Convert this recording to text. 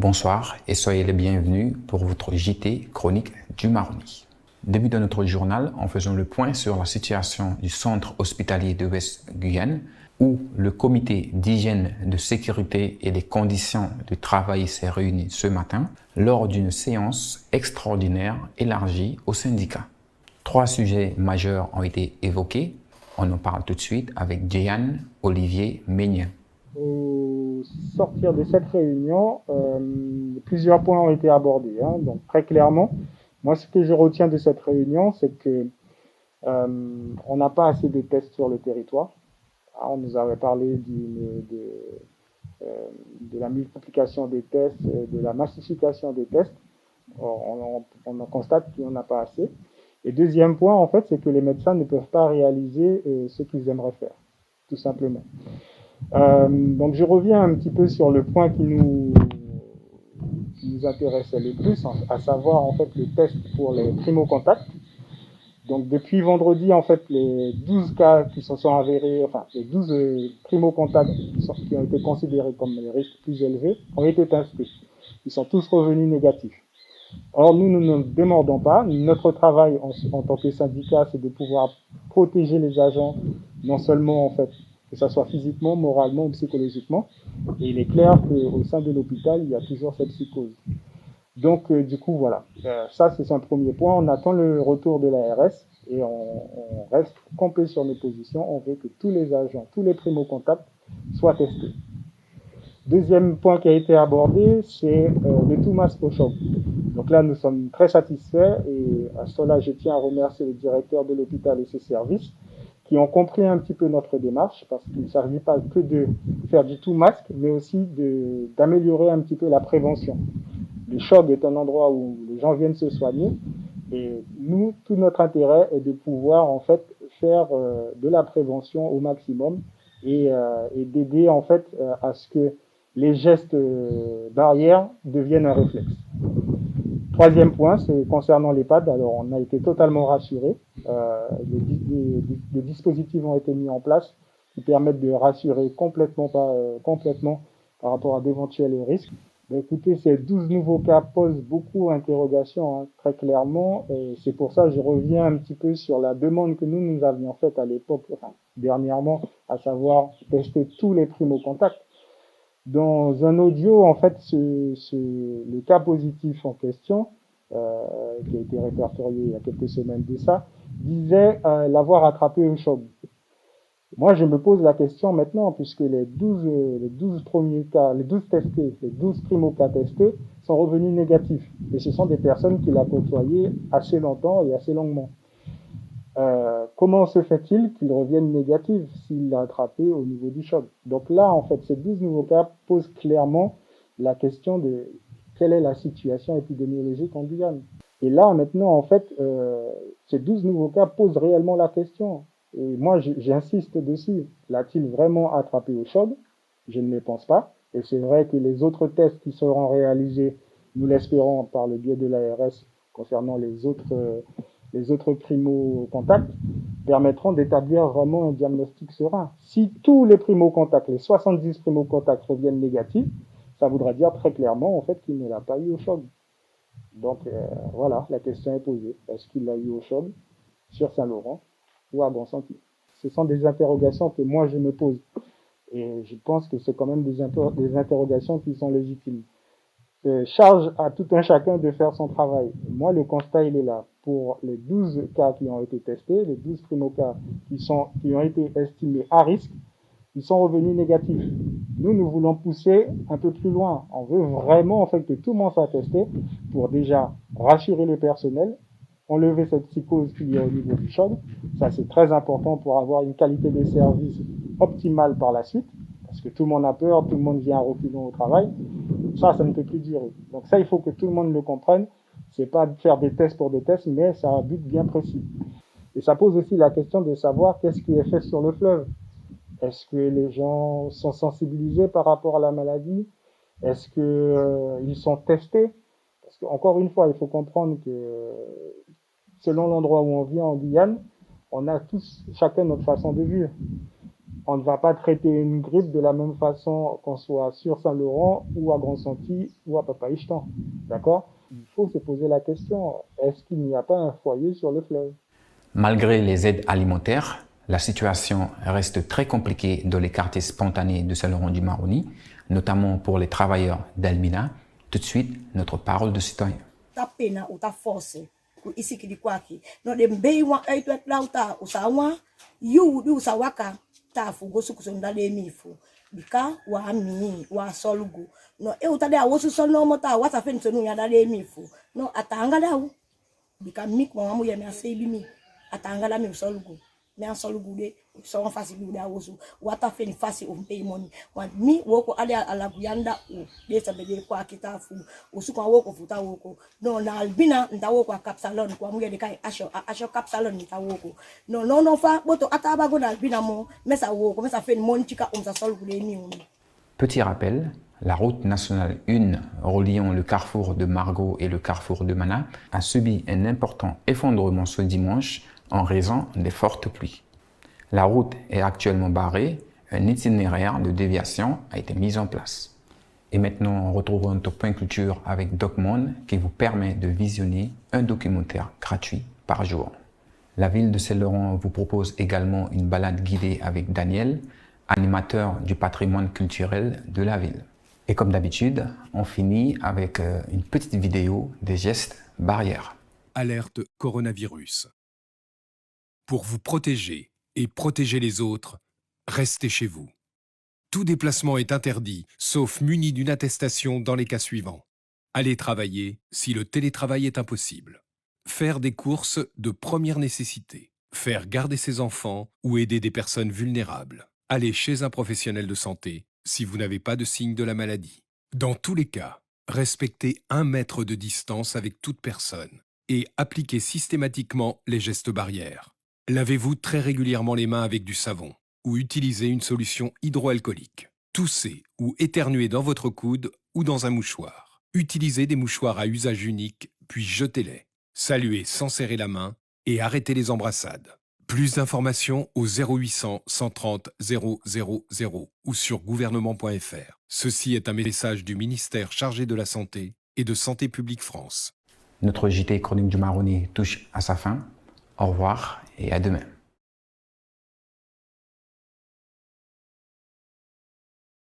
Bonsoir et soyez les bienvenus pour votre JT chronique du mardi. Début de notre journal en faisant le point sur la situation du centre hospitalier de Ouest-Guyane où le comité d'hygiène, de sécurité et des conditions de travail s'est réuni ce matin lors d'une séance extraordinaire élargie aux syndicats. 3 sujets majeurs ont été évoqués. On en parle tout de suite avec Jehan Olivier Meignet. Au sortir de cette réunion, plusieurs points ont été abordés. Donc très clairement, moi ce que je retiens de cette réunion, c'est que on n'a pas assez de tests sur le territoire. On nous avait parlé de la multiplication des tests, de la massification des tests. On constate qu'il n'y en a pas assez. Et deuxième point, en fait, c'est que les médecins ne peuvent pas réaliser ce qu'ils aimeraient faire, tout simplement. Donc je reviens un petit peu sur le point qui nous intéressait le plus, à savoir en fait le test pour les primo-contacts. Donc depuis vendredi, en fait, les 12 cas qui se sont avérés, enfin les 12 primo-contacts qui ont été considérés comme les risques plus élevés, ont été testés. Ils sont tous revenus négatifs. Or, nous ne démordons pas. Notre travail en tant que syndicat, c'est de pouvoir protéger les agents, non seulement en fait, que ce soit physiquement, moralement ou psychologiquement. Et il est clair qu'au sein de l'hôpital, il y a toujours cette psychose. Donc, du coup, voilà. Ça, c'est un premier point. On attend le retour de l'ARS et on reste complet sur nos positions. On veut que tous les agents, tous les primo-contacts soient testés. Deuxième point qui a été abordé, c'est le tout masque au choc. Donc là, nous sommes très satisfaits et à cela, je tiens à remercier le directeur de l'hôpital et ses services qui ont compris un petit peu notre démarche parce qu'il ne s'agit pas que de faire du tout masque, mais aussi d'améliorer un petit peu la prévention. Le choc est un endroit où les gens viennent se soigner et nous, tout notre intérêt est de pouvoir en fait faire de la prévention au maximum et d'aider en fait à ce que les gestes barrières deviennent un réflexe. Troisième point, c'est concernant l'EHPAD. Alors, on a été totalement rassurés. Les dispositifs ont été mis en place qui permettent de rassurer complètement par rapport à d'éventuels risques. Ben, écoutez, ces 12 nouveaux cas posent beaucoup d'interrogations, très clairement. Et c'est pour ça que je reviens un petit peu sur la demande que nous avions faite à l'époque, dernièrement, à savoir tester tous les primo-contacts. Dans un audio, en fait, le cas positif en question, qui a été répertorié il y a quelques semaines de ça, disait l'avoir attrapé au choc. Moi, je me pose la question maintenant, puisque les 12 premiers cas, les 12 testés, les 12 primo-cas testés sont revenus négatifs. Et ce sont des personnes qui l'ont côtoyé assez longtemps et assez longuement. Comment se fait-il qu'il revienne négatif s'il l'a attrapé au niveau du choc? Donc là, en fait, ces 12 nouveaux cas posent clairement la question de quelle est la situation épidémiologique en Guyane. Et là, maintenant, en fait, ces 12 nouveaux cas posent réellement la question. Et moi, j'insiste dessus. L'a-t-il vraiment attrapé au choc? Je ne le pense pas. Et c'est vrai que les autres tests qui seront réalisés, nous l'espérons par le biais de l'ARS concernant les autres primo-contacts, permettront d'établir vraiment un diagnostic serein. Si tous les primo-contacts, les 70 primo-contacts reviennent négatifs, ça voudra dire très clairement en fait qu'il ne l'a pas eu au choc. Donc voilà, la question est posée. Est-ce qu'il l'a eu au choc sur Saint-Laurent ou à Bon-Sentier? Ce sont des interrogations que moi je me pose. Et je pense que c'est quand même des interrogations qui sont légitimes. Charge à tout un chacun de faire son travail. Moi, le constat, il est là. Pour les 12 cas qui ont été testés, les 12 primo-cas qui ont été estimés à risque, ils sont revenus négatifs. Nous voulons pousser un peu plus loin. On veut vraiment, en fait, que tout le monde soit testé pour déjà rassurer le personnel, enlever cette psychose qu'il y a au niveau du choc. Ça, c'est très important pour avoir une qualité de service optimale par la suite. Parce que tout le monde a peur, tout le monde vient à reculons au travail. Ça ne peut plus durer. Donc ça, il faut que tout le monde le comprenne. C'est pas de faire des tests pour des tests, mais ça a un but bien précis. Et ça pose aussi la question de savoir qu'est-ce qui est fait sur le fleuve. Est-ce que les gens sont sensibilisés par rapport à la maladie? Est-ce que ils sont testés? Parce qu'encore une fois, il faut comprendre que selon l'endroit où on vit en Guyane, on a tous chacun notre façon de vivre. on ne va pas traiter une grippe de la même façon qu'on soit sur Saint-Laurent ou à Grand-Santi ou à Papaïchtan. D'accord? Il faut se poser la question, est-ce qu'il n'y a pas un foyer sur le fleuve? Malgré les aides alimentaires, la situation reste très compliquée dans les quartiers spontanés de Saint-Laurent-du-Maroni, notamment pour les travailleurs d'Elmina. Tout de suite, notre parole de citoyen. Ta pena ou ta force ku isikili kwake no de mbei wa aitu lauta usawa yu du usawaka ta fugo sukusonda le mifu bika wa mi wa solugu no e uta de awosu sono mota wata fen sonu ya dale mifu no atanga dawo bika mik mo amu ya me asebi mi atanga la mi solugu me an solugu de so fasi du da wosu wata fen fasi o pay money wan mi woko ale ala guyanda o de sabede kwa kitafu usu kwa woko futa woko no na albina nda woko kapsalon kwa muye de kai asho kapsalon nda woko no fa boto ataba go na albina mo mesa woko mesa fen mon chika umsa solugu de ni umi. Petit rappel, la route nationale 1 reliant le carrefour de Margot et le carrefour de Mana a subi un important effondrement ce dimanche en raison des fortes pluies. La route est actuellement barrée, un itinéraire de déviation a été mis en place. Et maintenant, retrouvons notre point culture avec DocMonde qui vous permet de visionner un documentaire gratuit par jour. La ville de Saint-Laurent vous propose également une balade guidée avec Daniel, animateur du patrimoine culturel de la ville. Et comme d'habitude, on finit avec une petite vidéo des gestes barrières. Alerte coronavirus. Pour vous protéger et protéger les autres, restez chez vous. Tout déplacement est interdit, sauf muni d'une attestation dans les cas suivants. Aller travailler si le télétravail est impossible. Faire des courses de première nécessité. Faire garder ses enfants ou aider des personnes vulnérables. Aller chez un professionnel de santé si vous n'avez pas de signe de la maladie. Dans tous les cas, respectez 1 mètre de distance avec toute personne et appliquez systématiquement les gestes barrières. Lavez-vous très régulièrement les mains avec du savon ou utilisez une solution hydroalcoolique. Toussez ou éternuez dans votre coude ou dans un mouchoir. Utilisez des mouchoirs à usage unique, puis jetez-les. Saluez sans serrer la main et arrêtez les embrassades. Plus d'informations au 0800 130 000 ou sur gouvernement.fr. Ceci est un message du ministère chargé de la Santé et de Santé publique France. Notre JT Chronique du Maroni touche à sa fin. Au revoir et à demain.